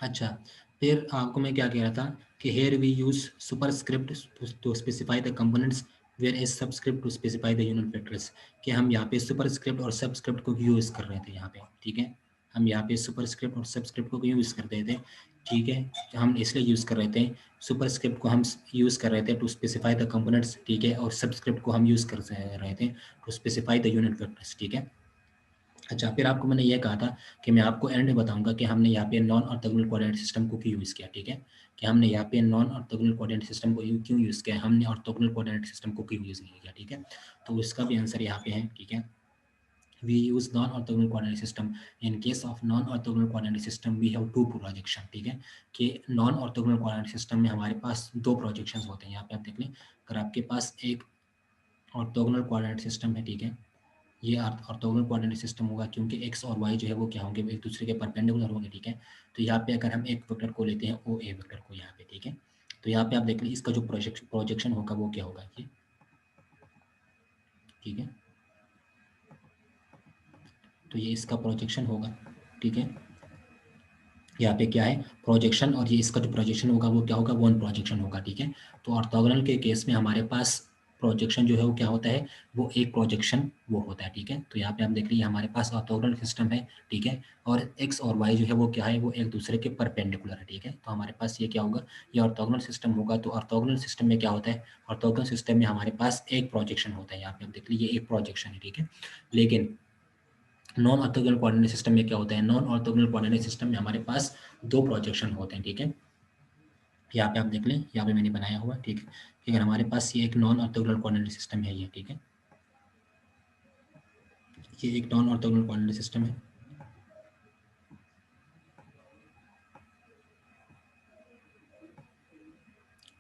अच्छा, फिर आपको मैं क्या कह रहा था कि here we use superscript to specify the components whereas subscript to specify the unit vectors, कि हम यहाँ पे सुपरस्क्रिप्ट और सबस्क्रिप्ट को यूज़ कर रहे थे यहाँ पे, ठीक है। हम यहाँ पे सुपरस्क्रिप्ट और सबस्क्रिप्ट को यूज़ कर रहे थे, ठीक है। हम इसलिए यूज़ कर रहे थे, सुपरस्क्रिप्ट को हम यूज़ कर रहे थे टू स्पेसिफाई द कंपोनेंट्स, ठीक है, और सबस्क्रिप्ट को हम यूज़ कर रहे थे to specify the unit vectors, ठीक है। अच्छा, फिर आपको मैंने ये कहा था कि मैं आपको एंड में बताऊंगा कि हमने यहाँ पे नॉन ऑर्थोगोनल कोऑर्डिनेट सिस्टम को क्यों यूज़ किया, ठीक है। कि हमने यहाँ पे नॉन ऑर्थोगोनल कोऑर्डिनेट सिस्टम को क्यों यूज़ किया, हमने ऑर्थोगोनल कोऑर्डिनेट सिस्टम को क्यों यूज़ नहीं किया, ठीक है। तो इसका भी आंसर यहाँ पे है, ठीक है। We use non orthogonal coordinate system in case of non orthogonal coordinate system we have two projection, ठीक है। कि नॉन ऑर्थोगोनल कोऑर्डिनेट सिस्टम में हमारे पास दो प्रोजेक्शंस होते हैं। यहाँ पे आप देख लें, अगर आपके पास एक ऑर्थोगोनल कोऑर्डिनेट सिस्टम है, ठीक है, ये ऑर्थोगोनल कोऑर्डिनेट सिस्टम होगा क्योंकि एक्स और वाई जो है वो क्या होंगे, एक दूसरे के परपेंडिकुलर होंगे, ठीक है। तो यहाँ पे अगर हम एक वेक्टर को लेते हैं ओ ए वेक्टर को यहाँ पे, ठीक है, तो यहाँ पे आप देख लें इसका जो प्रोजेक्शन होगा वो क्या होगा, ये, ठीक है। तो ये इसका प्रोजेक्शन होगा, ठीक है। यहाँ पे क्या है प्रोजेक्शन, और ये इसका जो प्रोजेक्शन होगा वो क्या होगा, वन प्रोजेक्शन होगा, ठीक है। तो ऑर्थोगोनल के केस में हमारे पास प्रोजेक्शन जो है वो क्या होता है, वो एक प्रोजेक्शन वो होता है, ठीक है। तो यहाँ पे आप देख लीजिए हमारे पास ऑर्थोगोनल सिस्टम है, ठीक है, और एक्स और वाई जो है वो क्या है, वो एक दूसरे के परपेंडिकुलर है, ठीक है। तो हमारे पास ये क्या होगा, ये ऑर्थोगोनल सिस्टम होगा। तो ऑर्थोगोनल सिस्टम में क्या होता है, ऑर्थोगोनल सिस्टम में हमारे पास एक प्रोजेक्शन होता है, यहाँ पे आप देख लीजिए एक प्रोजेक्शन है, ठीक है। लेकिन नॉन ऑर्थोगोनल कोऑर्डिनेट सिस्टम में क्या होता है, नॉन ऑर्थोगोनल कोऑर्डिनेट सिस्टम में हमारे पास दो प्रोजेक्शन होते हैं, ठीक है। यहाँ पे आप देख लें, यहाँ पे मैंने बनाया हुआ, ठीक है। अगर हमारे पास ये एक नॉन ऑर्थोगोनल कोऑर्डिनेट सिस्टम है, ये, ठीक है, ये एक नॉन ऑर्थोगोनल कोऑर्डिनेट सिस्टम है,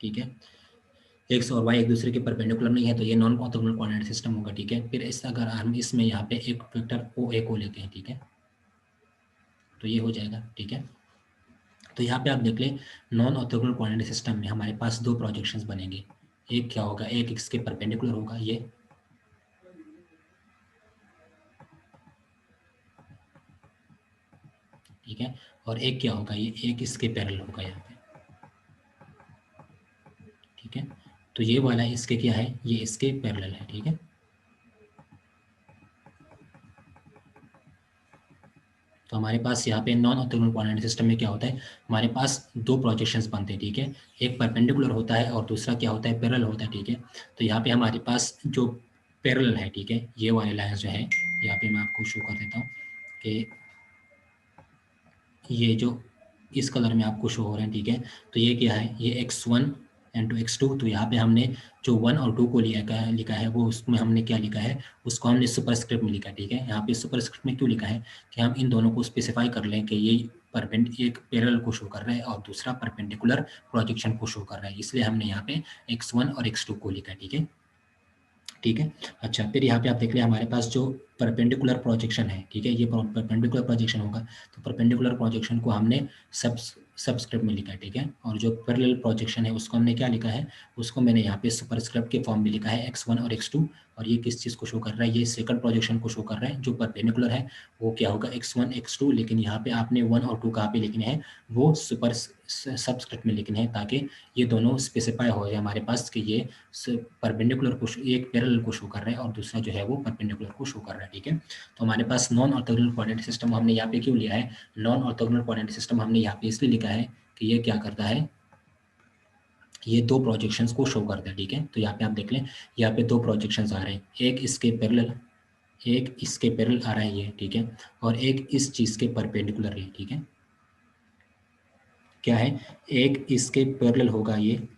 ठीक है। एक्स और वाई एक दूसरे के परपेंडिकुलर नहीं है, तो ये नॉन ऑर्थोगोनल कोऑर्डिनेट सिस्टम होगा, ठीक है। फिर इस अगर हम इसमें यहाँ पे एक वेक्टर ओ ए को लेते हैं, ठीक है, तो ये हो जाएगा, ठीक है। तो यहाँ पे आप देख लें नॉन ऑर्थोगोनल कोऑर्डिनेट सिस्टम में हमारे पास दो प्रोजेक्शंस बनेंगे। एक क्या होगा, एक इसके परपेंडिकुलर होगा, ये, ठीक है, और एक क्या होगा, ये एक इसके पैरेलल होगा यहाँ पे, ठीक है। तो ये वाला इसके क्या है, ये इसके पैरेलल है, ठीक है। तो हमारे पास यहाँ पे नॉन ऑर्थोगोनल कोऑर्डिनेट सिस्टम में क्या होता है, हमारे पास दो प्रोजेक्शंस बनते हैं, ठीक है। एक परपेंडिकुलर होता है और दूसरा क्या होता है, पैरेलल होता है, ठीक है। तो यहाँ पे हमारे पास जो पैरेलल है, ठीक है, ये वाले लाइन्स जो है यहाँ पे मैं आपको शो कर देता हूँ कि ये जो इस कलर में आपको शो हो रहे हैं, ठीक है। तो ये क्या है, ये x1 एंड x2। तो यहाँ पे हमने जो 1 और 2 को लिखा है वो उसमें हमने क्या लिखा है, उसको हमने सुपरस्क्रिप्ट में लिखा है, ठीक है। यहाँ पे सुपरस्क्रिप्ट में क्यों लिखा है कि हम इन दोनों को स्पेसिफाई कर लें कि ये एक पैरेलल को शो कर रहा है और दूसरा परपेंडिकुलर प्रोजेक्शन को शो कर रहा है, इसलिए हमने यहाँ पे x1 और x2 को लिखा है, ठीक है, ठीक है। अच्छा, फिर यहाँ पे आप देख लें हमारे पास जो परपेंडिकुलर प्रोजेक्शन है, ठीक है, ये परपेंडिकुलर प्रोजेक्शन होगा। तो परपेंडिकुलर प्रोजेक्शन को हमने सबस्क्रिप्ट में लिखा है, ठीक है। और जो पैरेलल प्रोजेक्शन है उसको हमने क्या लिखा है, उसको मैंने यहाँ पे सुपरस्क्रिप्ट के फॉर्म में लिखा है x1 और x2। और ये किस चीज़ को शो कर रहा है, ये सेकंड प्रोजेक्शन को शो कर रहा है जो परपेंडिकुलर है, वो क्या होगा x1 x2। लेकिन यहाँ पे आपने 1 और 2 कहाँ पे लिखने हैं, वो सबस्क्रिप्ट में लिखने हैं, ताकि ये दोनों स्पेसिफाई हो जाए हमारे पास कि ये परपेंडिकुलर को एक पैरेलल को शो कर रहा है और दूसरा जो है वो परपेंडिकुलर को शो कर रहा है, ठीक है। तो हमारे पास नॉन ऑर्थोगोनल कोऑर्डिनेट सिस्टम हमने यहाँ पे क्यों लिया है, नॉन ऑर्थोगोनल कोऑर्डिनेट सिस्टम हमने यहाँ पे इसलिए लिखा है कि ये क्या करता है, ये दो प्रोजेक्शंस को शो करता है, ठीक है। तो यहाँ पे आप देख लें, यहाँ पे दो प्रोजेक्शंस आ रहे हैं, एक इसके पैरेलल, एक इसके पैरेलल आ रहा है ये, ठीक है, और एक इस चीज़ के परपेंडिकुलर है, ठीक है। क्या है, एक इसके पैरेलल होगा ये,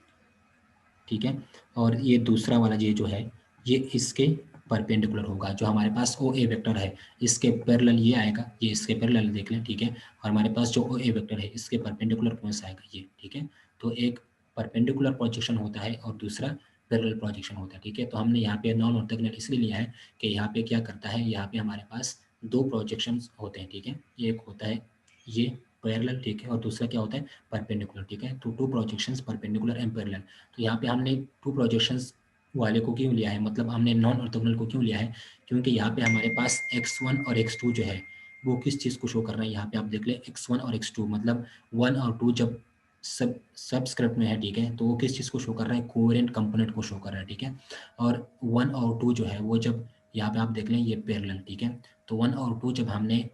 ठीक है, और ये दूसरा वाला ये जो है ये इसके परपेंडिकुलर होगा। जो हमारे पास ओ ए वेक्टर है इसके पैरेलल ये आएगा, ये इसके पैरेलल देख लें, ठीक है। और हमारे पास जो ओ ए वेक्टर है इसके परपेंडिकुलर कौन सा आएगा, ये, ठीक है। तो एक परपेंडिकुलर प्रोजेक्शन होता है और दूसरा पैरेलल प्रोजेक्शन होता है, ठीक है। तो हमने यहाँ पे नॉन ऑर्थोगोनल इसलिए लिया है कि यहाँ पे क्या करता है, यहाँ पे हमारे पास दो प्रोजेक्शन होते हैं, ठीक है। एक होता है ये पैरेलल, ठीक है, और दूसरा क्या होता है परपेंडिकुलर, ठीक है। तो two projections perpendicular and parallel. तो यहाँ पे हमने टू प्रोजेक्शंस वाले को क्यों लिया है, मतलब हमने नॉन ऑर्थोगोनल को क्यों लिया है, क्योंकि यहाँ पे हमारे पास x1 और x2 जो है वो किस चीज़ को शो कर रहा है, यहाँ पे आप देख लें x1 और x2, मतलब 1 और 2 जब सबस्क्रिप्ट में है, ठीक है, तो वो किस चीज़ को शो कर रहा है, कोवेरिएंट कंपोनेंट को शो कर रहा है, ठीक है। और 1 और 2 जो है वो जब यहाँ पे आप देख लें ये पैरेलल, ठीक है, तो 1 और 2 जब हमने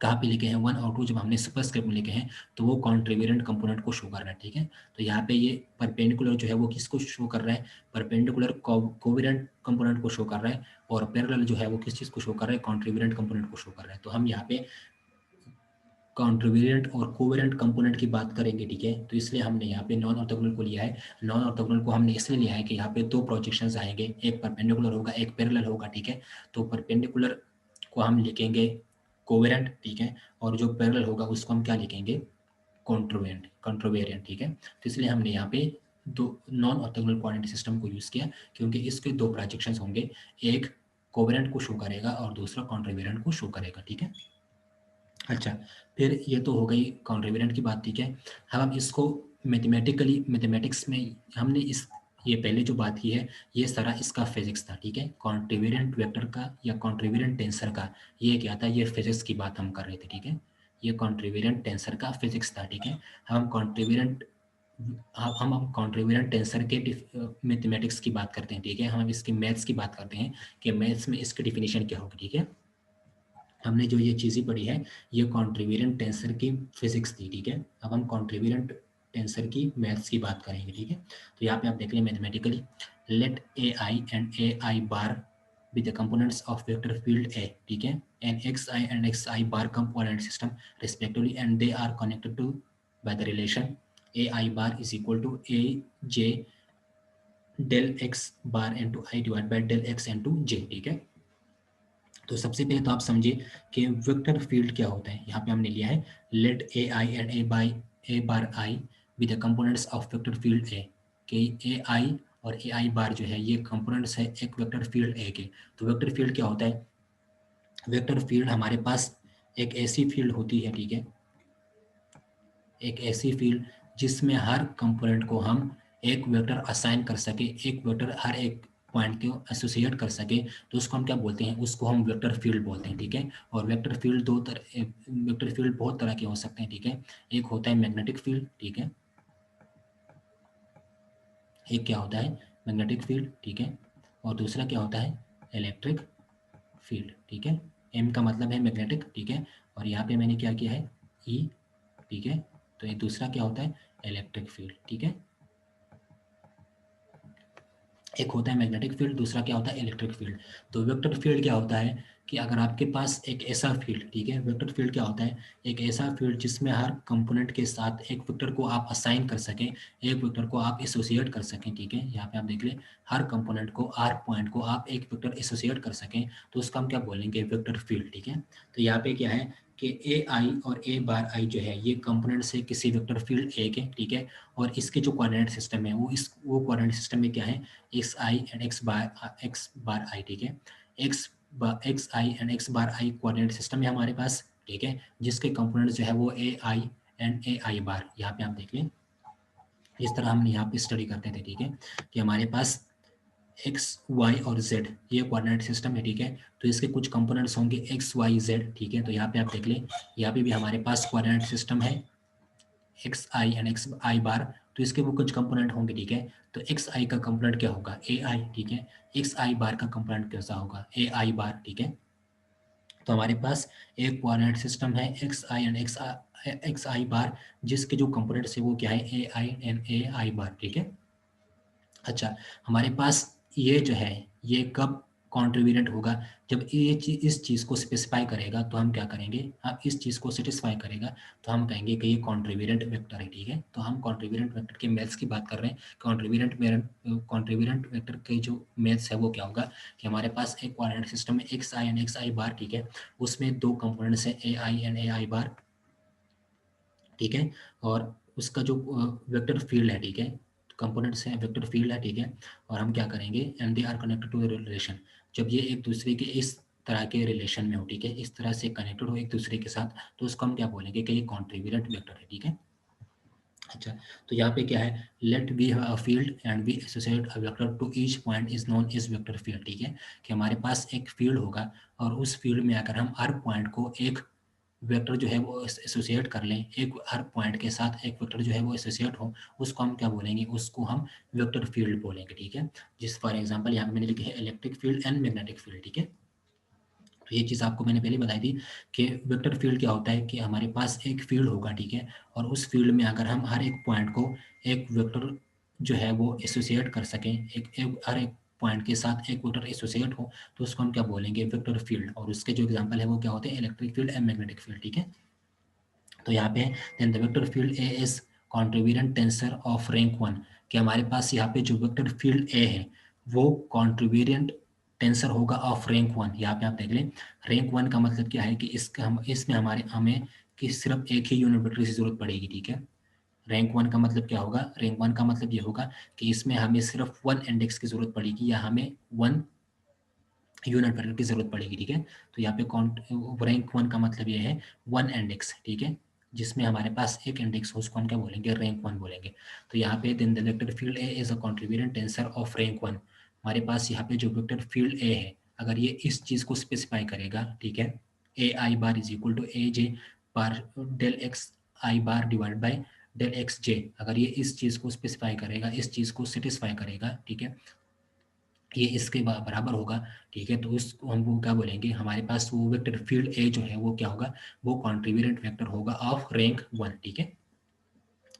कहाँ पे लिखे हैं, 1 और 2 जब हमने सुपरस्क्रिप्ट में लिखे हैं तो वो कॉन्ट्रीवेरिएंट कंपोनेंट को शो कर रहा है, ठीक है। तो यहाँ पे ये परपेंडिकुलर जो है वो किसको शो कर रहा है, परपेंडिकुलर कोवेरिएंट कंपोनेंट को शो कर रहा है, और पैरेलल जो है वो किस चीज़ को शो कर रहा है, कॉन्ट्रीवेरिएंट कंपोनेंट को शो कर रहा है। तो हम यहाँ पे कॉन्ट्रीवेरिएंट और कोवेरिएंट कंपोनेंट की बात करेंगे, ठीक है। तो इसलिए हमने यहाँ पे नॉन ऑर्थोगोनल को लिया है। नॉन ऑर्थोगोनल को हमने इसलिए लिया है कि यहाँ पे दो प्रोजेक्शंस आएंगे, एक परपेंडिकुलर होगा, एक पैरेलल होगा, ठीक है। तो परपेंडिकुलर को हम लिखेंगे कोवेरिएंट, ठीक है, और जो पैरेलल होगा उसको हम क्या लिखेंगे, कॉन्ट्रोवेरिएंट, ठीक है। तो इसलिए हमने यहाँ पे दो नॉन ऑर्थोगोनल कोऑर्डिनेट सिस्टम को यूज़ किया, क्योंकि इसके दो प्रोजेक्शंस होंगे, एक कोवेरिएंट को शो करेगा और दूसरा कॉन्ट्रोवेरिएंट को शो करेगा, ठीक है। अच्छा, फिर ये तो हो गई कॉन्ट्रीवेरिएंट की बात, ठीक है। अब हम इसको मैथमेटिक्स में हमने इस ये पहले जो बात की है ये सारा इसका फिजिक्स था, ठीक है। कॉन्ट्रीवेरिएंट वेक्टर का या कॉन्ट्रीवेरिएंट टेंसर का ये क्या था, ये फिजिक्स की बात हम कर रहे थे, ठीक है। ये कॉन्ट्रीवेरिएंट टेंसर का फिजिक्स था, ठीक है। हम कॉन्ट्रीवेरिएंट टेंसर के मैथमेटिक्स की बात करते हैं, ठीक है। हम इसकी मैथ्स की बात करते हैं कि मैथ्स में इसकी डिफिनीशन क्या होगी, ठीक है। हमने जो ये चीज़ें पढ़ी है ये कॉन्ट्रीवेरिएंट टेंसर की फिजिक्स थी, ठीक है। अब हम कॉन्ट्रीवेरिएंट टेंसर की मैथ्स की बात करेंगे, ठीक है। तो यहाँ पे आप देख लें mathematically, let A I and A I bar with the components of vector field A, ठीक है, and xi and xi bar component system respectively, and they are connected to by the relation ai bar is equal to a j del x bar into I divided by del x into j, ठीक है। तो सबसे पहले तो आप समझिए कि vector field क्या होता है। यहाँ पे हमने लिया है let A I and A bar i with the components of vector field A, कि ए आई और ए आई बार जो है ये कंपोनेंट्स है एक वेक्टर फील्ड ए के। तो वेक्टर फील्ड क्या होता है, वेक्टर फील्ड हमारे पास एक ऐसी फील्ड होती है, ठीक है, एक ऐसी फील्ड जिसमें हर कंपोनेंट को हम एक वेक्टर असाइन कर सके, एक वेक्टर हर एक पॉइंट को एसोसिएट कर सके, तो उसको हम क्या बोलते हैं, उसको हम वेक्टर फील्ड बोलते हैं, ठीक है। और वेक्टर फील्ड वेक्टर फील्ड बहुत तरह के हो सकते हैं, ठीक है। एक होता है मैग्नेटिक फील्ड, ठीक है, एक क्या होता है मैग्नेटिक फील्ड, ठीक है, और दूसरा क्या होता है इलेक्ट्रिक फील्ड, ठीक है। एम का मतलब है मैग्नेटिक, ठीक है, और यहाँ पे मैंने क्या किया है ई, ठीक है। तो ये दूसरा क्या होता है इलेक्ट्रिक फील्ड, ठीक है। एक होता है मैग्नेटिक फील्ड, दूसरा क्या होता है इलेक्ट्रिक फील्ड। तो वेक्टर फील्ड क्या होता है कि अगर आपके पास एक ऐसा फील्ड, ठीक है, वेक्टर फील्ड क्या होता है, एक ऐसा फील्ड जिसमें हर कंपोनेंट के साथ एक वेक्टर को आप असाइन कर सकें, एक वेक्टर को आप एसोसिएट कर सकें, ठीक है। यहाँ पे आप देख लें हर कंपोनेंट को, हर पॉइंट को आप एक वेक्टर एसोसिएट कर सकें, तो उसका हम क्या बोलेंगे वेक्टर फील्ड, ठीक है। तो यहाँ पे क्या है कि ए आई और ए बार आई जो है ये कंपोनेंट्स है किसी वेक्टर फील्ड ए के, ठीक है। और इसके जो कोऑर्डिनेट सिस्टम है वो कोऑर्डिनेट सिस्टम में क्या है एक्स आई एंड एक्स बार आई, ठीक है। X I and x bar I coordinate system है हमारे पास, ठीक है, जिसके कंपोनेंट जो है वो ए आई एंड ए आई बार। यहाँ पे आप देख लें इस तरह हम यहाँ पे स्टडी करते थे, ठीक है, कि हमारे पास एक्स वाई और जेड ये कोऑर्डिनेट सिस्टम है, ठीक है। तो इसके कुछ कंपोनेंट्स होंगे एक्स वाई जेड, ठीक है। तो यहाँ पे आप देख लें यहाँ पे भी हमारे पास कोऑर्डिनेट सिस्टम है एक्स आई एंड एक्स आई बार, तो इसके वो कुछ कंपोनेंट होंगे, ठीक है। तो एक्स आई का कंपोनेंट क्या होगा ए आई, ठीक है। एक्स आई बार का कंपोनेंट कैसा होगा ए आई बार, ठीक है। तो हमारे पास एक कोऑर्डिनेट सिस्टम है एक्स आई एंड एक्स आई बार, जिसके जो कंपोनेंट्स है वो क्या है ए आई एंड ए आई बार, ठीक है। अच्छा, हमारे पास ये जो है ये कब कॉन्ट्रीवेरिएंट होगा, जब ये इस चीज़ को स्पेसिफाई करेगा तो हम क्या करेंगे, हम इस चीज़ को सेटिस्फाई करेगा तो हम कहेंगे कि ये कॉन्ट्रीवेरिएंट वेक्टर है, ठीक है। तो हम कॉन्ट्रीवेरिएंट वेक्टर के मैथ्स की बात कर रहे हैं। कॉन्ट्रीवेरिएंट वेक्टर के जो मैथ्स है वो क्या होगा कि हमारे पास एक कोऑर्डिनेट सिस्टम में एक्स आई एंड एक्स आई बार, ठीक है, उसमें दो कंपोनेंट्स हैं ए आई एंड ए आई बार, ठीक है। और उसका जो वेक्टर फील्ड है, ठीक है, कंपोनेंट्स हैं वेक्टर फील्ड है, ठीक है। और हम क्या करेंगे and they are connected to relation, जब ये एक दूसरे के इस तरह के रिलेशन में हो, ठीक है, इस तरह से कनेक्टेड हो एक दूसरे के साथ, तो उसको हम क्या बोलेंगे कि ये कॉन्ट्रीवेरिएंट वेक्टर है, ठीक है। अच्छा, तो यहाँ पे क्या है, let we have a field and we associate a vector to each point is known as vector field, ठीक है, कि हमारे पास एक फील्ड होगा और उस फील्ड में अगर हम हर पॉइंट को एक वेक्टर जो है वो एसोसिएट कर लें, एक हर पॉइंट के साथ एक वेक्टर जो है वो एसोसिएट हो, उसको हम क्या बोलेंगे, उसको हम वेक्टर फील्ड बोलेंगे, ठीक है। जिस फॉर एग्जांपल यहाँ पे मैंने लिखे है electric field and magnetic field, ठीक है। तो ये चीज़ आपको मैंने पहले बताई थी कि वेक्टर फील्ड क्या होता है, कि हमारे पास एक फील्ड होगा, ठीक है, और उस फील्ड में अगर हम हर एक पॉइंट को एक वेक्टर जो है वो एसोसिएट कर सकें, हर एक पॉइंट के साथ एक वेक्टर एसोसिएट हो, तो उसको हम क्या बोलेंगे, वेक्टर फील्ड। और उसके जो एग्जांपल है वो क्या होते हैं, electric field and magnetic field, ठीक है। तो यहाँ पे then the vector field A is contravariant tensor of rank 1, कि हमारे पास यहाँ पे जो वेक्टर फील्ड ए है वो कॉन्ट्रीब्यूएंट टेंसर होगा ऑफ रैंक 1। यहाँ पे आप देख लें, रैंक 1 का मतलब क्या है कि इसमें हमें कि सिर्फ एक ही यूनिट वेक्टर की जरूरत पड़ेगी, ठीक है। रैंक 1 का मतलब क्या होगा, रैंक 1 का मतलब ये होगा कि इसमें हमें सिर्फ 1 इंडेक्स की जरूरत पड़ेगी, या हमें 1 यूनिट वेक्टर की जरूरत पड़ेगी, ठीक है। तो यहाँ पे रैंक 1 का मतलब ये है 1 इंडेक्स, ठीक है, जिसमें हमारे पास एक इंडेक्स हो, उसको हम क्या बोलेंगे, रैंक 1 बोलेंगे। तो यहाँ पे then the vector field A is a contravariant tensor of rank 1। हमारे पास यहाँ पे जो वेक्टर फील्ड ए है, अगर ये इस चीज़ को स्पेसिफाई करेगा, ठीक है, A I bar is equal to A j bar del x I bar divide by del x j, अगर ये इस चीज़ को स्पेसिफाई करेगा, इस चीज़ को सेटिस्फाई करेगा, ठीक है, ये इसके बराबर होगा, ठीक है, तो उसको हम वो क्या बोलेंगे, हमारे पास वो वेक्टर फील्ड ए जो है वो क्या होगा, वो कॉन्ट्रीब्यूएंट वेक्टर होगा ऑफ रैंक 1, ठीक है।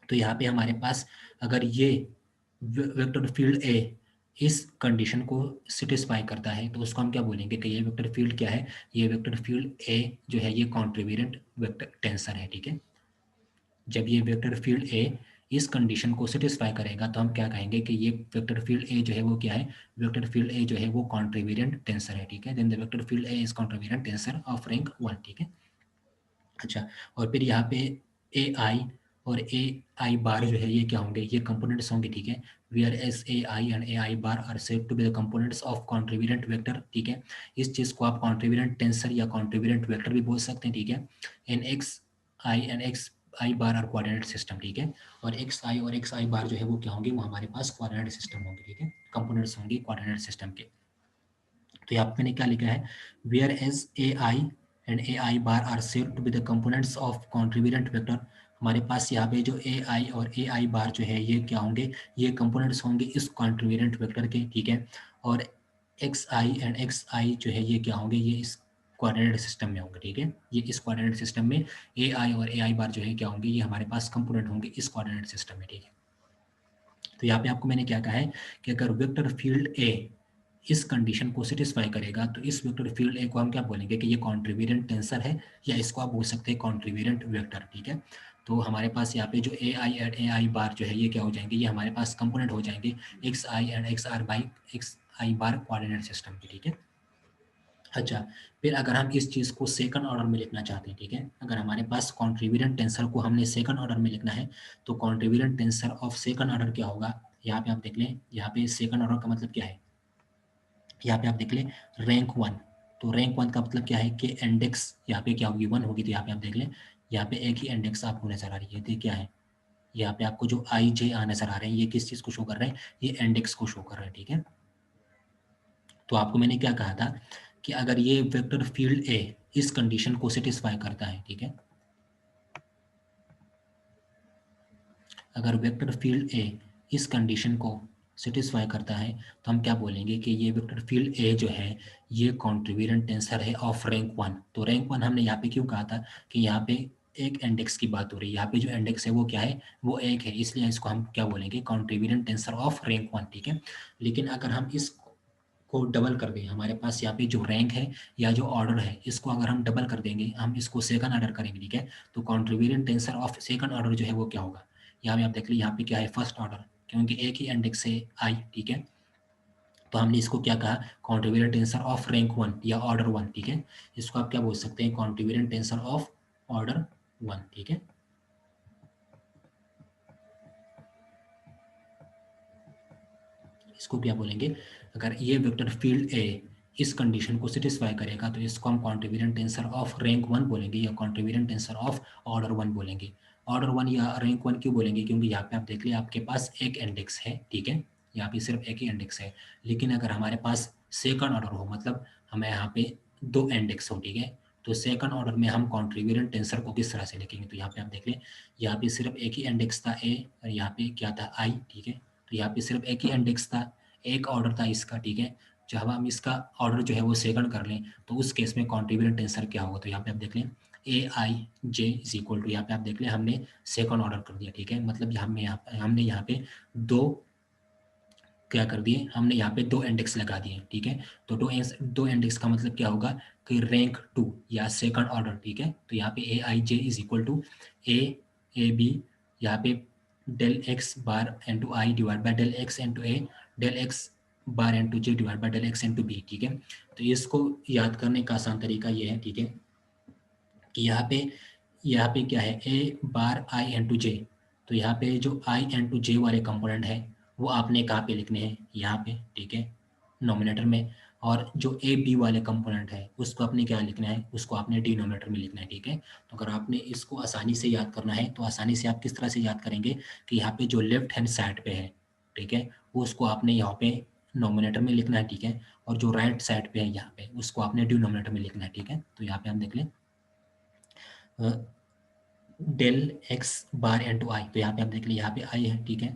तो यहाँ पे हमारे पास अगर ये वेक्टर फील्ड ए इस कंडीशन को सेटिस्फाई करता है, तो उसको हम क्या बोलेंगे कि ये वेक्टर फील्ड क्या है, ये वेक्टर फील्ड ए जो है ये कॉन्ट्रीब्यूएंट वेक्टर टेंसर है, ठीक है। जब ये वेक्टर फील्ड ए इस कंडीशन को सेटिस्फाई करेगा, तो हम क्या कहेंगे कि ये वेक्टर फील्ड ए जो है वो क्या है, वेक्टर फील्ड ए जो है वो कॉन्ट्रीब्यूएंट टेंसर है, ठीक है। Then the vector field A is contravariant tensor of rank 1, ठीक है। अच्छा, और फिर यहाँ पे ए आई और ए आई बार जो है ये क्या होंगे, ये कंपोनेंट्स होंगे, ठीक है। Whereas A I and A I bar are said to be the components of contravariant vector, ठीक है। इस चीज़ को आप कॉन्ट्रीब्यूएंट टेंसर या कॉन्ट्रीब्यूएंट वेक्टर भी बोल सकते हैं, ठीक है। इन x I and x I bar are coordinate system, ठीक है। और एक्स आई और एक्स आई बार जो है वो क्या होंगे, वो हमारे पास कोऑर्डिनेट सिस्टम होंगे, ठीक है, कंपोनेंट्स होंगे कोऑर्डिनेट सिस्टम के। तो यहाँ पे मैंने क्या लिखा है, whereas A I and A I bar are said to be the components of contravariant vector. हमारे पास यहाँ पे जो ए आई और ए आई बार जो है ये क्या होंगे, ये कंपोनेंट्स होंगे इस कॉन्ट्रीब्यूएंट वेक्टर के, ठीक है। और एक्स आई एंड एक्स आई जो है ये क्या होंगे, ये इस कोऑर्डिनेट सिस्टम में होंगे, ठीक है। ये इस कोऑर्डिनेट सिस्टम में ए आई और ए आई बार जो है क्या होंगे, ये हमारे पास कंपोनेंट होंगे इस कोऑर्डिनेट सिस्टम में, ठीक है। तो यहाँ पे आपको मैंने क्या कहा है कि अगर वेक्टर फील्ड ए इस कंडीशन को सेटिस्फाई करेगा, तो इस वेक्टर फील्ड ए को हम क्या बोलेंगे कि ये कॉन्ट्रीब्यूएंट टेंसर है, या इसको आप बोल सकते हैं कॉन्ट्रीब्यूएंट वेक्टर, ठीक है। तो हमारे पास यहाँ पे जो ए आई एंड ए आई बार जो है ये क्या हो जाएंगे, ये हमारे पास कंपोनेंट हो जाएंगे X I and X R by X I bar coordinate system की, ठीक है। अच्छा, फिर अगर हम इस चीज़ को सेकंड ऑर्डर में लिखना चाहते हैं, ठीक है, अगर हमारे पास कॉन्ट्रीब्यूएंट टेंसर को हमने सेकंड ऑर्डर में लिखना है, तो कॉन्ट्रीब्यूएंट टेंसर ऑफ सेकंड ऑर्डर क्या होगा, यहाँ पे आप देख लें, यहाँ पे सेकंड ऑर्डर का मतलब क्या है, यहाँ पे आप देख लें रैंक 1। तो रैंक 1 का मतलब क्या है कि इंडेक्स यहाँ पे क्या होगी, 1 होगी। तो यहाँ पे आप देख लें, यहाँ पे एक ही इंडेक्स आपको नजर आ रही है, ये क्या है, यहाँ पे आपको जो आई जे नजर आ रहे हैं, ये किस चीज़ को शो कर रहे हैं, ये इंडेक्स को शो कर रहे हैं, ठीक है। तो आपको मैंने क्या कहा था कि अगर ये वेक्टर फील्ड ए इस कंडीशन को सेटिस्फाई करता है, ठीक है, अगर वेक्टर फील्ड ए इस कंडीशन को सेटिस्फाई करता है, तो हम क्या बोलेंगे कि ये वेक्टर फील्ड ए जो है ये कॉन्ट्रीब्यूएंट टेंसर है ऑफ रैंक 1। तो रैंक 1 हमने यहाँ पे क्यों कहा था कि यहाँ पे एक इंडेक्स की बात हो रही है, यहाँ पे जो इंडेक्स है वो क्या है, वो एक है, इसलिए इसको हम क्या बोलेंगे, कॉन्ट्रीब्यूएंट टेंसर ऑफ रैंक 1, ठीक है। लेकिन अगर हम इस को डबल कर दें, हमारे पास यहाँ पे जो रैंक है या जो ऑर्डर है, इसको अगर हम डबल कर देंगे, हम इसको सेकंड ऑर्डर करेंगे, ठीक है, तो कॉन्ट्रीब्यूएंट टेंसर ऑफ सेकंड ऑर्डर जो है वो क्या होगा, यहाँ पे आप देख लीजिए, यहाँ पे क्या है, फर्स्ट ऑर्डर, क्योंकि एक ही इंडेक्स है आई, ठीक है। तो हमने इसको क्या कहा, कॉन्ट्रीब्यूएंट टेंसर ऑफ रैंक 1 या ऑर्डर 1, ठीक है। इसको आप क्या बोल सकते हैं, कॉन्ट्रीब्यूएंट टेंसर ऑफ ऑर्डर 1, ठीक है। इसको क्या बोलेंगे, अगर ये वेक्टर फील्ड ए इस कंडीशन को सेटिस्फाई करेगा, तो इसको हम कॉन्ट्रीब्यूएंट टेंसर ऑफ रैंक 1 बोलेंगे या कॉन्ट्रीब्यूएंट टेंसर ऑफ ऑर्डर 1 बोलेंगे। ऑर्डर 1 या रैंक 1 क्यों बोलेंगे, क्योंकि यहाँ पे आप देख लीजिए आपके पास एक इंडेक्स है, ठीक है, यहाँ पे सिर्फ एक ही इंडेक्स है। लेकिन अगर हमारे पास सेकंड ऑर्डर हो, मतलब हमें यहाँ पे 2 इंडेक्स हो, ठीक है, तो सेकंड ऑर्डर में हम कॉन्ट्रीब्यूएंट टेंसर को किस तरह से लिखेंगे, तो यहाँ पे आप देख लें, यहाँ पे सिर्फ एक ही इंडेक्स था ए और यहाँ पे क्या था आई, ठीक है, तो यहाँ पे सिर्फ एक ही इंडेक्स था, एक ऑर्डर था इसका, ठीक है। जब हम इसका ऑर्डर जो है वो सेकंड कर लें तो उस केस में कॉन्ट्रीब्यूएंट टेंसर क्या होगा, तो यहाँ पे आप देख लें ए i j is equal to, यहाँ पे आप देख लें हमने सेकंड ऑर्डर कर दिया, ठीक है, मतलब हमने यहाँ पे दो क्या कर दिए, हमने यहाँ पे 2 इंडेक्स लगा दिए, ठीक है। तो दो इंडेक्स का मतलब क्या होगा कि रैंक 2 या सेकंड ऑर्डर, ठीक है। तो यहाँ पे A i j is equal to A B, यहाँ पे del x bar into i divide by del x into A, del x bar into j divide by del x into B, ठीक है। तो इसको याद करने का आसान तरीका ये है, ठीक है, कि यहाँ पे क्या है, ए बार आई इंटू जे, तो यहाँ पे जो आई इंटू जे वाले कंपोनेंट है वो आपने कहाँ पे लिखने हैं, यहाँ पे, ठीक है, नोमिनेटर में। और जो ए बी वाले कंपोनेंट है उसको आपने क्या लिखना है, उसको आपने डिनोमिनेटर में लिखना है, ठीक है। तो अगर आपने इसको आसानी से याद करना है तो आसानी से आप किस तरह से याद करेंगे कि यहाँ पे जो लेफ्ट हैंड साइड पे है, ठीक है, वो उसको आपने यहाँ पे नोमिनेटर में लिखना है, ठीक है, और जो राइट साइड पे है यहाँ पे उसको आपने डिनोमिनेटर में लिखना है, ठीक है। तो यहाँ पे हम देख लें डेल एक्स बार इंटू आई, तो यहाँ पे आप देख लीजिए यहाँ पे आई है, ठीक है,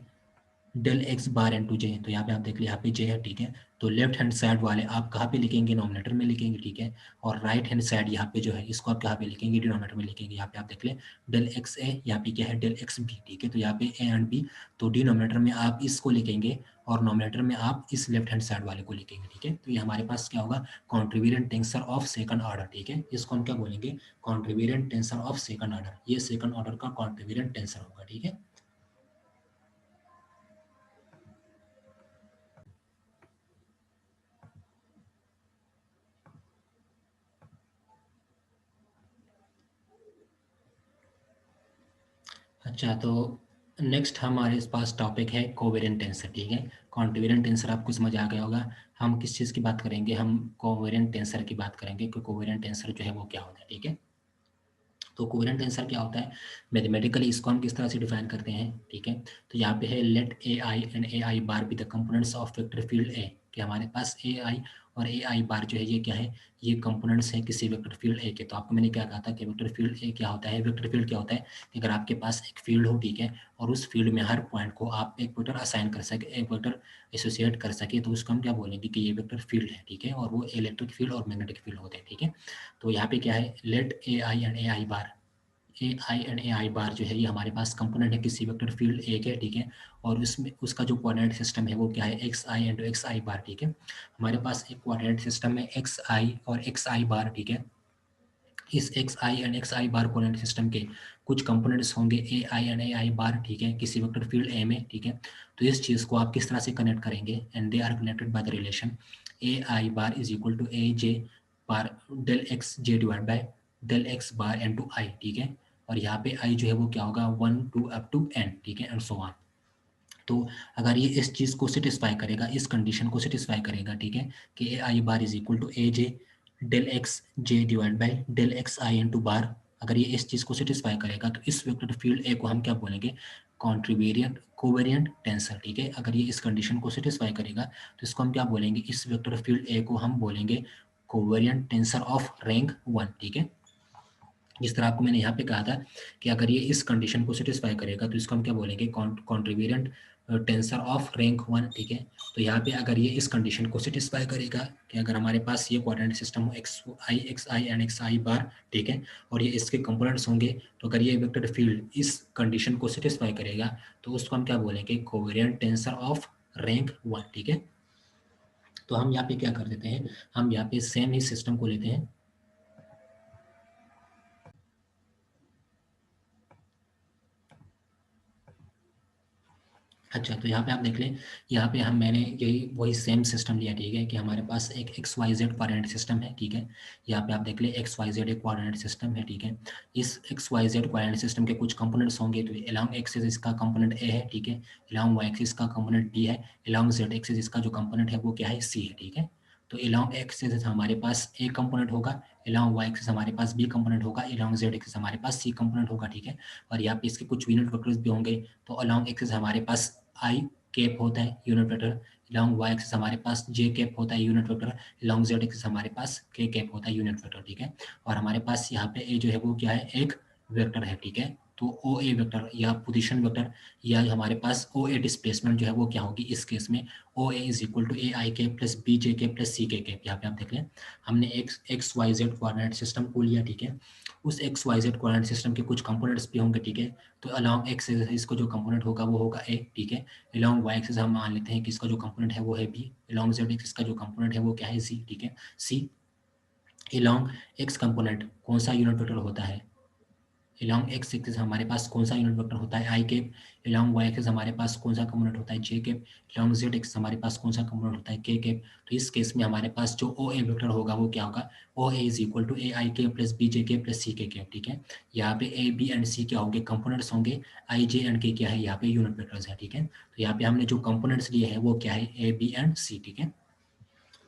डेल एक्स बार इंटू जे, तो यहाँ पे आप देख लीजिए यहाँ पे जे है, ठीक है। तो लेफ्ट हैंड साइड वाले आप कहाँ पे लिखेंगे, नोमिनेटर में लिखेंगे, ठीक है। और राइट हैंड साइड यहाँ पे जो है इसको आप कहाँ पे लिखेंगे, डिनोमिनेटर में लिखेंगे। यहाँ पे आप देख लें डेल एक्स ए, यहाँ पे क्या है डेल एक्स बी, ठीक है। तो यहाँ पे ए एंड बी, तो डिनोमिनेटर में आप इसको लिखेंगे और नोमिनेटर में आप इस लेफ्ट हैंड साइड वाले को लिखेंगे, ठीक है। तो ये हमारे पास क्या होगा, कॉन्ट्रीब्यूएंट टेंसर ऑफ सेकंड ऑर्डर, ठीक है। इसको हम क्या बोलेंगे, कॉन्ट्रीब्यूएंट टेंसर ऑफ सेकंड ऑर्डर, ये सेकंड ऑर्डर का कॉन्ट्रीब्यूएंट टेंसर होगा, ठीक है। अच्छा, तो नेक्स्ट हमारे पास टॉपिक है कोवेरिएंट टेंसर, ठीक है। कॉन्ट्रीब्यूएंट टेंसर आपको समझ आ गया होगा। हम किस चीज़ की बात करेंगे, हम कोवेरिएंट टेंसर की बात करेंगे कि कोवेरिएंट टेंसर जो है वो क्या होता है, ठीक है। तो कोवेरिएंट आंसर क्या होता है, मैथमेटिकली इसको हम किस तरह से डिफाइन करते हैं, ठीक है। तो यहाँ पे है let A I and A I bar be the components of vector field A, कि हमारे पास ए आई और ए आई बार जो है ये क्या है, ये कंपोनेंट्स हैं किसी वेक्टर फील्ड ए के। तो आपको मैंने क्या कहा था कि वेक्टर फील्ड ए क्या होता है, वेक्टर फील्ड क्या होता है कि अगर आपके पास एक फील्ड हो, ठीक है, और उस फील्ड में हर पॉइंट को आप एक वेक्टर असाइन कर सके, एक वेक्टर एसोसिएट कर सके, तो उसको हम क्या बोलेंगे कि ये वेक्टर फील्ड है, ठीक है। और वो इलेक्ट्रिक फील्ड और मैग्नेटिक फील्ड होते हैं, ठीक है। तो यहाँ पे क्या है, let A I and A I bar, A I and A I bar जो है ये हमारे पास कंपोनेंट है किसी वेक्टर फील्ड ए के, ठीक है। और उसमें उसका जो कोऑर्डिनेट सिस्टम है वो क्या है, एक्स आई इंटू एक्स आई बार, ठीक है। हमारे पास एक कोऑर्डिनेट सिस्टम है एक्स आई और एक्स आई बार, ठीक है। इस x I and x I bar coordinate system के कुछ कंपोनेंट्स होंगे ए आई एंड ए आई बार, ठीक है, किसी वेक्टर फील्ड ए में, ठीक है। तो इस चीज़ को आप किस तरह से कनेक्ट करेंगे, and they are connected by the relation A I bar is equal to A j bar del x j divide by del x bar into i, ठीक है। और यहाँ पे आई जो है वो क्या होगा 1 टू अप टू एन, ठीक है, एंड सो ऑन। तो अगर ये इस चीज़ को सेटिस्फाई करेगा, इस कंडीशन को सेटिस्फाई करेगा, ठीक है, कि A I bar is equal to A j del x j divide by del x i into bar, अगर ये इस चीज़ को सेटिस्फाई करेगा तो इस वेक्टर फील्ड ए को हम क्या बोलेंगे, कॉन्ट्रीवेरिएंट कोवेरिएंट टेंसर, ठीक है। अगर ये इस कंडीशन को सेटिस्फाई करेगा तो इसको हम क्या बोलेंगे, इस वेक्टर फील्ड ए को हम बोलेंगे कोवेरिएंट टेंसर ऑफ रैंक 1, ठीक है। जिस तरह आपको मैंने यहाँ पे कहा था कि अगर ये इस कंडीशन को सेटिस्फाई करेगा तो इसको हम क्या बोलेंगे, कॉन्ट्रीवेरिएंट टेंसर ऑफ रैंक 1, ठीक है। तो यहाँ पे अगर ये इस कंडीशन को सेटिस्फाई करेगा कि अगर हमारे पास ये कोऑर्डिनेट सिस्टम हो एक्स आई एंड एक्स आई बार, ठीक है, और ये इसके कंपोनेंट्स होंगे, तो अगर ये वेक्टर फील्ड इस कंडीशन को सेटिस्फाई करेगा तो उसको हम क्या बोलेंगे, कोवेरिएंट टेंसर ऑफ रैंक 1, ठीक है। तो हम यहाँ पे क्या कर देते हैं, हम यहाँ पे सेम ही सिस्टम को लेते हैं। अच्छा, तो यहाँ पे आप देख लें, यहाँ पे मैंने यही वही सेम सिस्टम लिया, ठीक है, कि हमारे पास एक X Y Z coordinate system है, ठीक है। यहाँ पे आप देख लें एक्स वाई जेड एक कोऑर्डिनेट सिस्टम है, ठीक है। इस X Y Z coordinate system के कुछ कंपोनेंट्स होंगे, तो अलोंग एक्सिस इसका कंपोनेंट ए है, ठीक है, अलोंग वाई एक्सिस का कंपोनेंट बी है, अलोंग जेड एक्सिस इसका जो कंपोनेंट है वो क्या है, सी है, ठीक है। तो along x एक्सिस हमारे पास a कंपोनेंट होगा, along y एक्सिस हमारे पास b कंपोनेंट होगा, along z एक्सिस हमारे पास c कंपोनेंट होगा, ठीक है। और यहाँ पे इसके कुछ यूनिट वेक्टर्स भी होंगे, तो along एक्सिस हमारे पास i कैप होता है unit vector, along y axis हमारे पास j कैप होता है unit vector, along z axis हमारे पास k कैप होता है यूनिट वेक्टर, ठीक है। और हमारे पास यहाँ पे a जो है वो क्या है, एक वेक्टर है, ठीक है। तो ओ ए वेक्टर या पोजीशन वेक्टर या हमारे पास ओ ए डिस्प्लेसमेंट जो है वो क्या होगी इस केस में, ओ ए इज इक्वल टू ए आई के प्लस बी जे के प्लस सी के। यहाँ पे आप देख लें, हमने X Y Z coordinate system को लिया, ठीक है। उस X Y Z coordinate system के कुछ कंपोनेंट्स भी होंगे, ठीक है। तो अलॉन्ग एक्स एक्सिस को जो कंपोनेंट होगा वो होगा ए, ठीक है। अलॉन्ग वाई एक्सिस हम मान लेते हैं कि इसका जो कंपोनेंट है वो है बी, अलॉन्ग जेड एक्सिस का जो कंपोनेंट है वो क्या है सी, ठीक है, सी। अलॉन्ग एक्स कंपोनेंट कौन सा यूनिट वेक्टर होता है, along x एक्सिस हमारे पास कौन सा यूनिट वेक्टर होता है आई कैप, along y एक्सिस हमारे पास कौन सा कंपोनेंट होता है जे कैप, along z एक्सिस हमारे पास कौन सा कंपोनेंट होता है के कैप। तो इस केस में हमारे पास जो ओ ए वेक्टर होगा वो क्या होगा, ओ ए इज इक्वल टू ए आई के प्लस बी जे के प्लस सी के कैप, ठीक है। यहाँ पे ए बी एंड सी क्या होंगे, कंपोनेंट्स होंगे, आई जे एंड के क्या है यहाँ पे यूनिट वेक्टर्स है, ठीक है। तो यहाँ पे हमने जो कंपोनेंट्स लिए हैं वो क्या है ए बी एंड सी, ठीक है।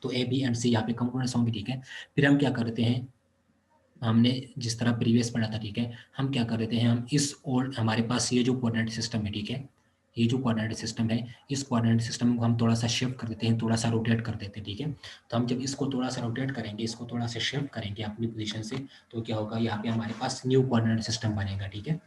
तो ए बी एंड सी यहाँ पे कंपोनेंट्स होंगे, ठीक है। फिर हम क्या करते हैं, हमने जिस तरह प्रीवियस पढ़ा था, ठीक है, हम क्या कर रहे थे, हम इस ओल्ड हमारे पास ये जो कोऑर्डिनेट सिस्टम है, ठीक है, ये जो कोऑर्डिनेट सिस्टम है, इस कोऑर्डिनेट सिस्टम को हम थोड़ा सा शिफ्ट कर देते हैं, थोड़ा सा रोटेट कर देते हैं, ठीक है। तो हम जब इसको थोड़ा सा रोटेट करेंगे, इसको थोड़ा सा शिफ्ट करेंगे अपनी पोजीशन से, तो क्या होगा, यहाँ पे हमारे पास न्यू कोऑर्डिनेट सिस्टम बनेगा, ठीक है।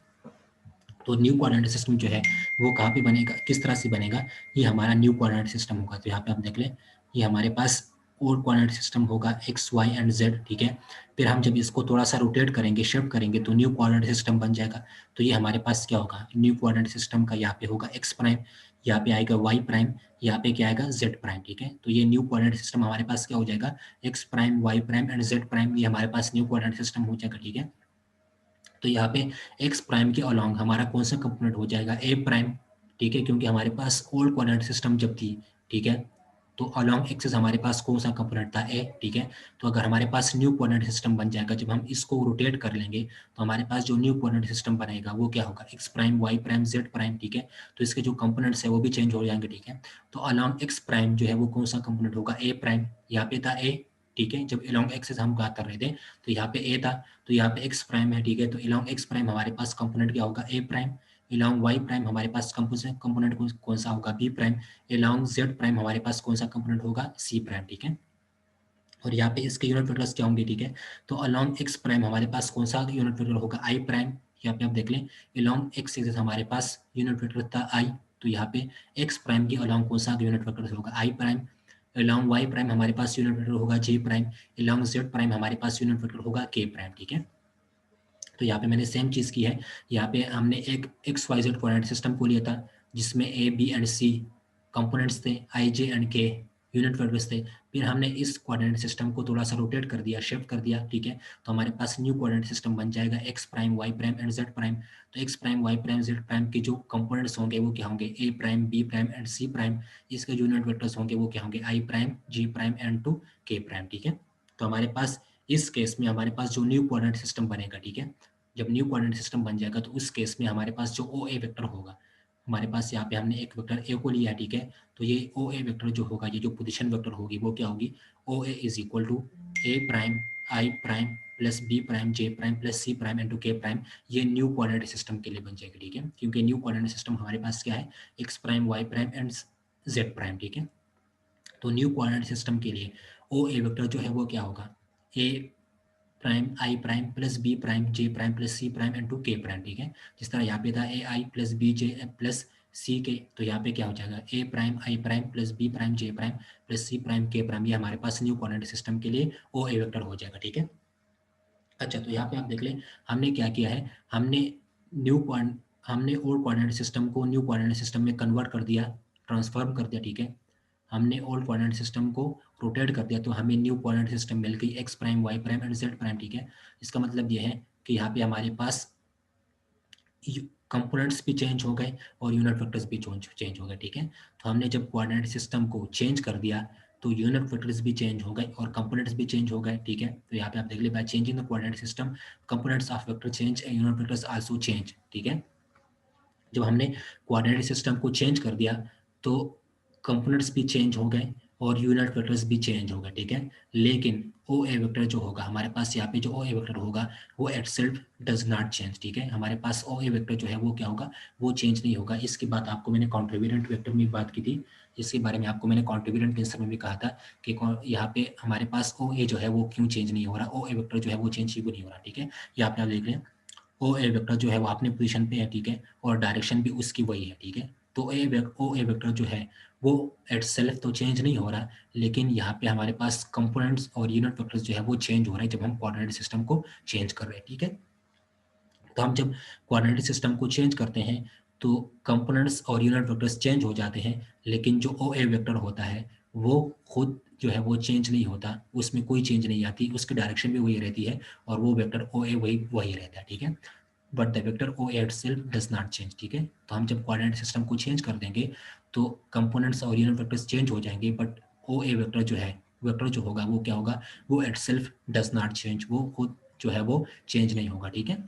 तो न्यू कोऑर्डिनेट सिस्टम जो है वो कहाँ पे बनेगा, किस तरह से बनेगा, ये हमारा न्यू कोऑर्डिनेट सिस्टम होगा। तो यहाँ पे आप देख लें, ये हमारे पास ओल्ड कोऑर्डिनेट सिस्टम होगा एक्स वाई एंड जेड, ठीक है। फिर हम जब इसको थोड़ा सा रोटेट करेंगे, शिफ्ट करेंगे, तो न्यू कोऑर्डिनेट सिस्टम बन जाएगा। तो ये हमारे पास क्या होगा, न्यू कोऑर्डिनेट सिस्टम का यहाँ पे होगा एक्स प्राइम, यहाँ पे आएगा वाई प्राइम, यहाँ पे क्या आएगा जेड प्राइम, ठीक है। तो ये न्यू कोऑर्डिनेट सिस्टम हमारे पास क्या हो जाएगा, x prime Y prime and Z prime, ये हमारे पास न्यू कोऑर्डिनेट सिस्टम हो जाएगा, ठीक है। तो यहाँ पे एक्स प्राइम के अलॉन्ग हमारा कौन सा कंपोनेंट हो जाएगा, ए प्राइम, ठीक है, क्योंकि हमारे पास ओल्ड कोऑर्डिनेट सिस्टम जब थी, ठीक है, तो अलॉन्ग एक्सिस हमारे पास कौन सा कंपोनेंट था, ए, ठीक है। तो अगर हमारे पास न्यू कोऑर्डिनेट सिस्टम बन जाएगा, जब हम इसको रोटेट कर लेंगे, तो हमारे पास जो न्यू कोऑर्डिनेट सिस्टम बनेगा वो क्या होगा, X prime Y prime Z prime, ठीक है। तो इसके जो कंपोनेंट्स है वो भी चेंज हो जाएंगे, ठीक है। तो अलॉन्ग एक्स प्राइम जो है वो कौन सा कंपोनेंट होगा, ए प्राइम, यहाँ पे था ए, ठीक है, जब अलॉन्ग एक्सिस हम बात कर रहे थे तो यहाँ पे ए था, तो यहाँ पे एक्स प्राइम है, ठीक है। तो अलॉन्ग एक्स प्राइम हमारे पास कंपोनेंट क्या होगा, A prime. Along Y prime हमारे पास कंपोनेंट कौन सा होगा, B prime. Along Z prime हमारे पास कौन सा कंपोनेंट होगा, सी प्राइम, ठीक है। और यहाँ पे इसके यूनिट वेक्टर्स क्या होंगे, ठीक है। तो अलॉन्ग एक्स प्राइम हमारे पास कौन सा यूनिट वेक्टर होगा, आई प्राइम। यहाँ पे आप देख लें, अलॉन्ग एक्स एक्सिस हमारे पास यूनिट वेक्टर था आई, तो यहाँ पे एक्स प्राइम के अलॉन्ग कौन सा यूनिट वेक्टर होगा, I prime. Along Y prime हमारे पास यूनिट वेक्टर होगा J prime. Along Z prime हमारे पास यूनिट वेक्टर होगा के प्राइम, ठीक है। तो यहाँ पे मैंने सेम चीज़ की है, यहाँ पे हमने एक X Y Z coordinate system को लिया था, जिसमें A B and C components थे, I J and K unit vectors थे। फिर हमने इस कोऑर्डिनेट सिस्टम को थोड़ा सा रोटेट कर दिया, शिफ्ट कर दिया, ठीक है। तो हमारे पास न्यू कोऑर्डिनेट सिस्टम बन जाएगा x prime Y prime and Z prime. तो x prime Y prime Z prime के जो कंपोनेंट्स होंगे वो क्या होंगे, A prime B prime and C prime. इसके जो यूनिट वेक्टर्स होंगे वो क्या होंगे, i prime j prime and to k prime, ठीक है। तो हमारे पास इस केस में हमारे पास जो न्यू कोऑर्डिनेट सिस्टम बनेगा, ठीक है, जब न्यू कोऑर्डिनेट सिस्टम बन जाएगा तो उस केस में हमारे पास जो ओ ए वेक्टर होगा, हमारे पास यहाँ पे हमने एक वेक्टर ए को लिया है, ठीक है। तो ये ओ ए वेक्टर जो होगा, ये जो पोजीशन वेक्टर होगी वो क्या होगी, O A is equal to A prime i prime plus B prime j prime plus C prime into k prime. ये न्यू कोऑर्डिनेट सिस्टम के लिए बन जाएगी, ठीक है, क्योंकि न्यू कोऑर्डिनेट सिस्टम हमारे पास क्या है, X prime Y prime and Z prime, ठीक है। तो न्यू कोऑर्डिनेट सिस्टम के लिए ओ ए वेक्टर जो है वो क्या होगा, A prime i prime plus B prime j prime plus C prime into k prime, ठीक है। जिस तरह यहाँ पे था A i plus B j plus C k, तो यहाँ पे क्या हो जाएगा, A prime i prime plus B prime j prime plus C prime k prime. ये हमारे पास न्यू कोऑर्डिनेट सिस्टम के लिए ओ ए वेक्टर हो जाएगा, ठीक है। अच्छा, तो यहाँ पे आप देख लें, हमने क्या किया है, हमने न्यू हमने ओल्ड कोऑर्डिनेट सिस्टम को न्यू कोऑर्डिनेट सिस्टम में कन्वर्ट कर दिया, ट्रांसफॉर्म कर दिया, ठीक है। हमने ओल्ड कोऑर्डिनेट सिस्टम को रोटेट कर दिया, तो हमें न्यू कोऑर्डिनेट सिस्टम मिल गई X prime Y prime and Z prime, ठीक है। इसका मतलब ये है कि यहाँ पे हमारे पास कंपोनेंट्स भी चेंज हो गए और यूनिट वेक्टर्स भी चेंज हो गए, ठीक है। तो हमने जब कोऑर्डिनेट सिस्टम को चेंज कर दिया तो यूनिट वेक्टर्स भी चेंज हो गए और कंपोनेंट्स भी चेंज हो गए, ठीक है। तो यहाँ पे आप देख ले, by changing the coordinate system components of vector change and unit vectors also change, ठीक है। जब हमने कोऑर्डिनेट सिस्टम को चेंज कर दिया तो कंपोनेंट्स भी चेंज हो गए और यूनिट वेक्टर्स भी चेंज होगा, ठीक है। लेकिन ओ ए वेक्टर जो होगा हमारे पास, यहाँ पे जो ओ ए वेक्टर होगा वो eight self does not change, ठीक है। हमारे पास ओ ए वेक्टर जो है वो क्या होगा, वो चेंज नहीं होगा। इसकी बात आपको मैंने कॉन्ट्रीब्यूटेंट वेक्टर में बात की थी, इसके बारे में आपको मैंने कॉन्ट्रीब्यूटेंट टेंसर में भी कहा था कि यहाँ पे हमारे पास ओ ए जो है वो क्यों चेंज नहीं हो रहा, ओ ए वेक्टर जो है वो चेंज क्यों नहीं हो रहा, ठीक है। यहाँ पे आप देख लें ओ ए वेक्टर जो है वो अपने पोजीशन पे है, ठीक है, और डायरेक्शन भी उसकी वही है, ठीक है। तो ओ ए वेक्टर जो है वो एट सेल्फ तो चेंज नहीं हो रहा, लेकिन यहाँ पे हमारे पास कंपोनेंट्स और यूनिट वेक्टर्स जो है वो चेंज हो रहे हैं जब हम कोऑर्डिनेट सिस्टम को चेंज कर रहे हैं, ठीक है। तो हम जब कोऑर्डिनेट सिस्टम को चेंज करते हैं तो कंपोनेंट्स और यूनिट वेक्टर्स चेंज हो जाते हैं, लेकिन जो ओ ए वेक्टर होता है वो खुद जो है वो चेंज नहीं होता, उसमें कोई चेंज नहीं आती, उसकी डायरेक्शन भी वही रहती है और वो वेक्टर ओ ए वही वही रहता है, ठीक है। But the vector O A itself does not change, ठीक है। तो हम जब कोऑर्डिनेट सिस्टम को चेंज कर देंगे तो कंपोनेंट्स और यूनिट वेक्टर्स चेंज हो जाएंगे, बट ओ ए वेक्टर जो है वेक्टर जो होगा वो क्या होगा, वो itself डज नॉट चेंज, वो खुद जो है वो चेंज नहीं होगा, ठीक है।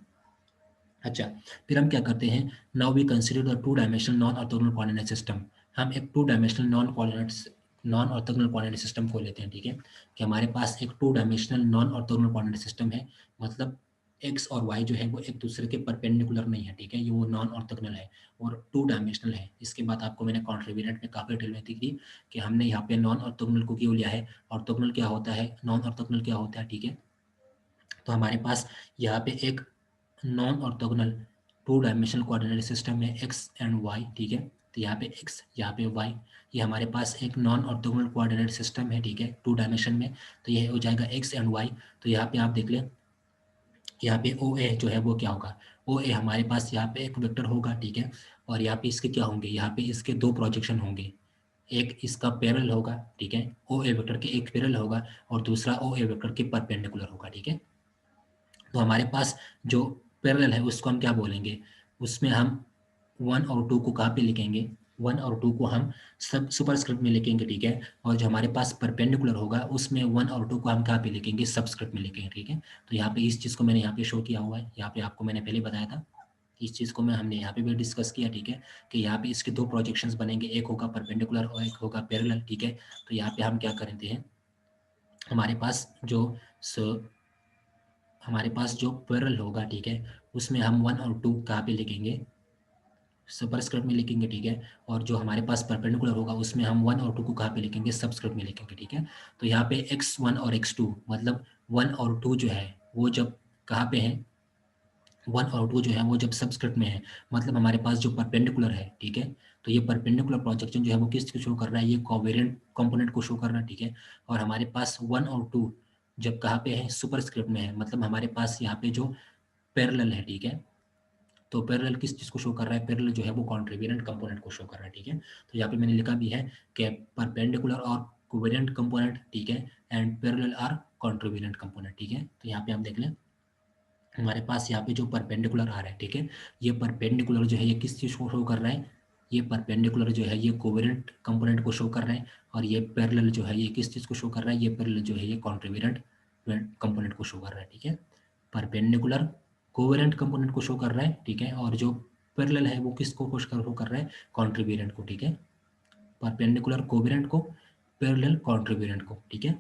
अच्छा, फिर हम क्या करते हैं, now we consider the two dimensional non orthogonal coordinate system. हम एक two dimensional non orthogonal coordinate system को लेते हैं, ठीक है, कि हमारे पास एक two dimensional non orthogonal coordinate system है, मतलब एक्स और वाई जो है वो एक दूसरे के परपेंडिकुलर नहीं है, ठीक है, ये वो नॉन ऑर्थोगोनल है और टू डायमेंशनल है। इसके बाद आपको मैंने कॉन्ट्रीब्यूटेंट में काफ़ी डिटेल में थी कि हमने यहाँ पे नॉन ऑर्थोगोनल को क्यों लिया है, ऑर्थोगोनल क्या होता है, नॉन ऑर्थोगोनल क्या होता है, ठीक है। तो हमारे पास यहाँ पे एक non orthogonal two dimensional coordinate system है एक्स एंड वाई, ठीक है। तो यहाँ पे एक्स, यहाँ पे वाई, ये हमारे पास एक नॉन ऑर्थोगोनल कोऑर्डिनेट सिस्टम है, ठीक है, टू डायमेंशन में। तो ये हो जाएगा एक्स एंड वाई। तो यहाँ पे आप देख लें, यहाँ पे ओ ए जो है वो क्या होगा, ओ ए हमारे पास यहाँ पे एक वेक्टर होगा, ठीक है, और यहाँ पे इसके क्या होंगे, यहाँ पे इसके दो प्रोजेक्शन होंगे, एक इसका पैरेलल होगा, ठीक है, ओ ए वेक्टर के एक पैरेलल होगा और दूसरा ओ ए वेक्टर के परपेंडिकुलर होगा, ठीक है। तो हमारे पास जो पैरेलल है उसको हम क्या बोलेंगे, उसमें हम वन और टू को कहाँ पे लिखेंगे, वन और टू को हम सब सुपरस्क्रिप्ट में लिखेंगे, ठीक है। और जो हमारे पास परपेंडिकुलर होगा उसमें वन और टू को हम कहाँ पे लिखेंगे, सबस्क्रिप्ट में लिखेंगे, ठीक है। तो यहाँ पे इस चीज़ को मैंने यहाँ पे शो किया हुआ है, यहाँ पे आपको मैंने पहले बताया था, इस चीज़ को हमने यहाँ पे भी डिस्कस किया, ठीक है, कि यहाँ पे इसके दो प्रोजेक्शंस बनेंगे, एक होगा परपेंडिकुलर और एक होगा पैरेलल, ठीक है। तो यहाँ पे हम क्या करते हैं, हमारे पास जो हमारे पास जो पैरेलल होगा, ठीक है, उसमें हम वन और टू कहाँ पे लिखेंगे, सुपरस्क्रिप्ट में लिखेंगे, ठीक है। और जो हमारे पास परपेंडिकुलर होगा उसमें हम वन और टू को कहाँ पे लिखेंगे, सबस्क्रिप्ट में लिखेंगे, ठीक है। तो यहाँ पे x1 और x2 मतलब वन और टू जो है वो जब कहाँ पे है, वन और टू जो है वो जब सबस्क्रिप्ट में है, मतलब हमारे पास जो परपेंडिकुलर है, ठीक है। तो ये परपेंडिकुलर प्रोजेक्शन जो है वो किस को शो कर रहा है, ये कोवेरिएंट कंपोनेंट को शो कर रहा है, ठीक है। और हमारे पास वन और टू जब कहाँ पे है, सुपरस्क्रिप्ट में है, मतलब हमारे पास यहाँ पे जो पैरेलल है, ठीक है। तो पैरेलल किस चीज़ को शो कर रहा है, पैरेलल जो है वो कॉन्ट्रीब्यूटेंट कंपोनेंट को शो कर रहा है, ठीक है। तो यहाँ पे मैंने लिखा भी है कि परपेंडिकुलर और कोवेरिएंट कंपोनेंट, ठीक है, एंड पैरेलल आर कॉन्ट्रीब्यूटेंट कंपोनेंट, ठीक है। तो यहाँ पे आप देख लें, हमारे पास यहाँ पे जो परपेंडिकुलर आ रहा है, ठीक है, ये परपेंडिकुलर जो है ये किस चीज़ को शो कर रहा है, ये परपेंडिकुलर जो है ये कोवेरिएंट कंपोनेंट को शो कर रहे हैं, और ये पैरेलल जो है ये किस चीज़ को शो कर रहा है, ये पैरेलल जो है ये कॉन्ट्रीब्यूटेंट कंपोनेंट को शो कर रहा है, ठीक है। परपेंडिकुलर कोवेरिएंट कंपोनेंट को शो कर रहा है, ठीक है, और जो पैरेलल है वो किसको शो कर रहा है, कॉन्ट्रीब्यूटेंट को, ठीक है। परपेंडिकुलर कोवेरिएंट को, पैरेलल कॉन्ट्रीब्यूटेंट को, ठीक है।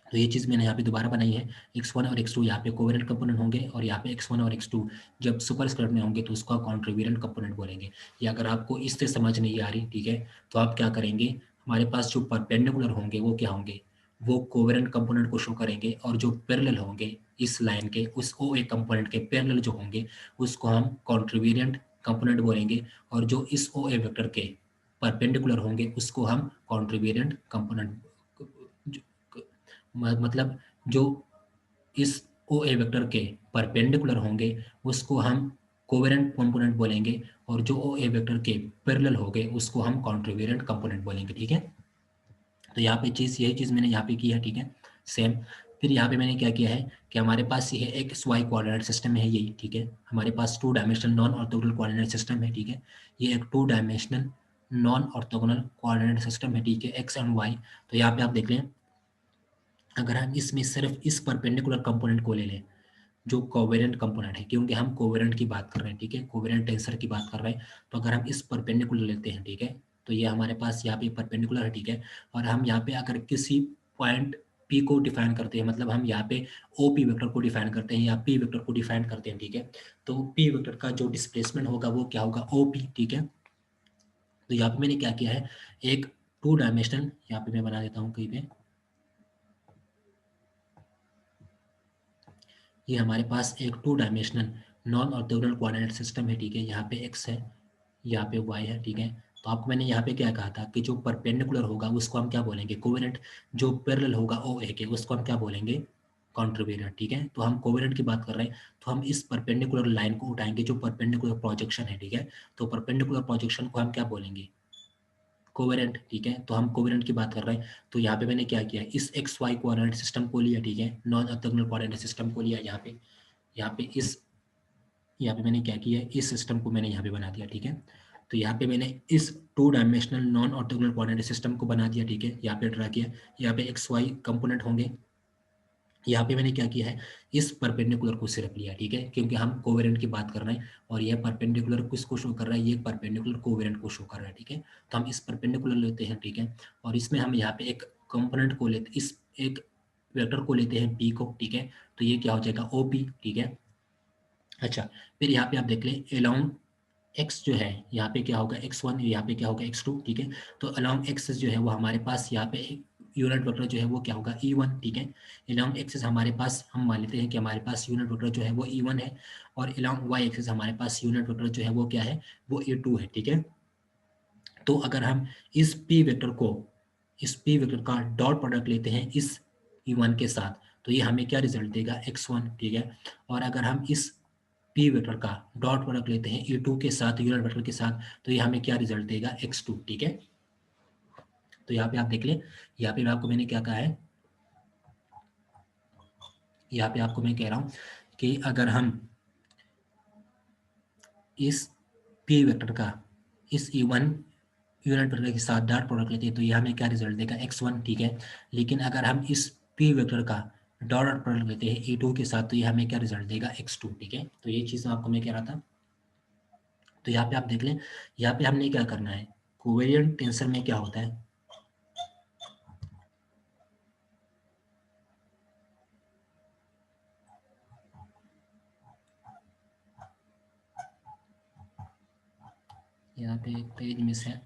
तो ये चीज़ मैंने यहाँ पे दोबारा बनाई है, x1 और x2 यहाँ पे कोवेरिएंट कंपोनेंट होंगे और यहाँ पे x1 और x2 जब सुपरस्क्रिप्ट में होंगे तो उसका कॉन्ट्रीब्यूटेंट कंपोनेंट बोलेंगे। ये अगर आपको इससे समझ नहीं आ रही, ठीक है, तो आप क्या करेंगे, हमारे पास जो परपेंडिकुलर होंगे वो क्या होंगे, वो कोवेरिएंट कंपोनेंट को शो करेंगे, और जो पैरेलल होंगे इस लाइन के, उस ओ ए कंपोनेंट के पैरेलल जो होंगे उसको हम कॉन्ट्रीब्यूटेंट कंपोनेंट बोलेंगे, और जो इस ओ ए वेक्टर के परपेंडिकुलर होंगे उसको हम कॉन्ट्रीब्यूटेंट कंपोनेंट, मतलब जो इस ओ ए वेक्टर के परपेंडिकुलर होंगे उसको हम कोवेरेंट कंपोनेंट बोलेंगे, और जो ओ ए वेक्टर के पैरेलल होंगे उसको हम कॉन्ट्रीब्यूटेंट कंपोनेंट बोलेंगे, ठीक है। तो यहाँ पे चीज़ यही चीज़ मैंने यहाँ पे की है, ठीक है, सेम। फिर यहाँ पे मैंने क्या किया है कि हमारे पास ये एक वाई कोऑर्डिनेट सिस्टम है यही, ठीक है, हमारे पास two dimensional non orthogonal coordinate system है, ठीक है, ये एक two dimensional non orthogonal coordinate system है, ठीक है, एक्स एंड वाई। तो यहाँ पे आप देख लें, अगर हम इसमें सिर्फ इस परपेंडिकुलर कंपोनेंट को ले लें जो कोवेरिएंट कंपोनेंट है, क्योंकि हम कोवेरिएंट की बात कर रहे हैं, ठीक है, कोवेरिएंट टेंसर की बात कर रहे हैं, तो अगर हम इस परपेंडिकुलर लेते हैं, ठीक है, तो ये हमारे पास यहाँ पे परपेंडिकुलर है, ठीक है। और हम यहाँ पे अगर किसी पॉइंट P को डिफाइन करते हैं, मतलब हम यहाँ पे OP वेक्टर को डिफाइन करते हैं या P वेक्टर को डिफाइन करते हैं, ठीक है। तो P वेक्टर का जो डिस्प्लेसमेंट होगा वो क्या होगा, OP, ठीक है। तो यहाँ पे मैंने क्या किया है, एक 2 डायमेंशनल यहाँ पे मैं बना देता हूँ कहीं पे, ये हमारे पास एक 2 dimensional non orthogonal coordinate system है, ठीक है। यहाँ पे x है, यहाँ पे y है, ठीक है। तो आपको मैंने यहाँ पे क्या कहा था कि जो परपेंडिकुलर होगा उसको हम क्या बोलेंगे, कोवेलेंट। जो पैरेलल होगा OA के उसको हम क्या बोलेंगे, कॉन्ट्रीवेरिएंट, ठीक है। तो हम कोवेलेंट की बात कर रहे हैं, तो हम इस परपेंडिकुलर लाइन को उठाएंगे जो परपेंडिकुलर प्रोजेक्शन है, ठीक है। तो परपेंडिकुलर प्रोजेक्शन को हम क्या बोलेंगे, कोवेलेंट, ठीक है। तो हम कोवेलेंट की बात कर रहे हैं, तो यहाँ पे मैंने क्या किया, इस XY कोऑर्डिनेट सिस्टम को लिया, ठीक है, नॉन ऑर्थोगोनल कोऑर्डिनेट सिस्टम को लिया यहाँ पे इस यहाँ पे मैंने क्या किया, इस सिस्टम को मैंने यहाँ पे बना दिया, ठीक है। तो यहाँ पे मैंने इस 2 dimensional non orthogonal coordinate system को बना दिया, ठीक है। यहाँ पे ड्रा किया, यहाँ पे XY कंपोनेंट होंगे। यहाँ पे मैंने क्या किया है, इस परपेंडिकुलर को सिर्फ लिया, ठीक है, क्योंकि हम कोवेलेंट की बात कर रहे हैं और ये परपेंडिकुलर किसको शो कर रहा है, ये परपेंडिकुलर कोवेलेंट को शो कर रहा है, ठीक है। तो हम इस परपेंडिकुलर लेते हैं, ठीक है। और इसमें हम यहाँ पे एक कंपोनेंट को लेते, इस एक वेक्टर को लेते हैं P को, ठीक है। तो ये क्या हो जाएगा, OP, ठीक है। अच्छा, फिर यहाँ पे आप देख लें अलोंग x जो है यहाँ पे क्या होगा, x1, यहाँ पे क्या होगा, x2, ठीक है। तो अलोंग एक्सेस जो है वो हमारे पास यहाँ पे यूनिट वेक्टर जो है वो क्या होगा, E1, ठीक है। अलोंग एक्सेस हमारे पास, हम मान लेते हैं कि हमारे पास यूनिट वेक्टर जो है वो E1 है, और अलोंग y एक्सेस हमारे पास यूनिट वेक्टर जो है वो क्या है, वो E2 है, ठीक है। तो अगर हम इस p वेक्टर को, इस p वेक्टर का डॉट प्रोडक्ट लेते हैं इस E1 के साथ, तो ये हमें क्या रिजल्ट देगा, x1, ठीक है। और अगर हम इस p वेक्टर का डॉट प्रोडक्ट लेते हैं E2 के साथ, यूनिट वेक्टर के साथ, तो ये हमें क्या रिजल्ट देगा, x2, ठीक है। तो यहाँ पे आप देख लें, यहाँ पे आपको मैंने क्या कहा है, यहाँ पे आपको मैं कह रहा हूँ कि अगर हम इस p वेक्टर का इस E1 यूनिट वेक्टर के साथ डॉट प्रोडक्ट लेते हैं, तो ये हमें क्या रिजल्ट देगा, x1, ठीक है। लेकिन अगर हम इस p वेक्टर का डॉट प्रोडक्ट लेते हैं E2 के साथ, तो ये हमें क्या रिजल्ट देगा, x2, ठीक है। तो ये चीज़ आपको मैं कह रहा था। तो यहाँ पे आप देख लें, यहाँ पे हमने क्या करना है, कोवेरिएंट टेंसर में क्या होता है, यहाँ पे एक पेज मिस है,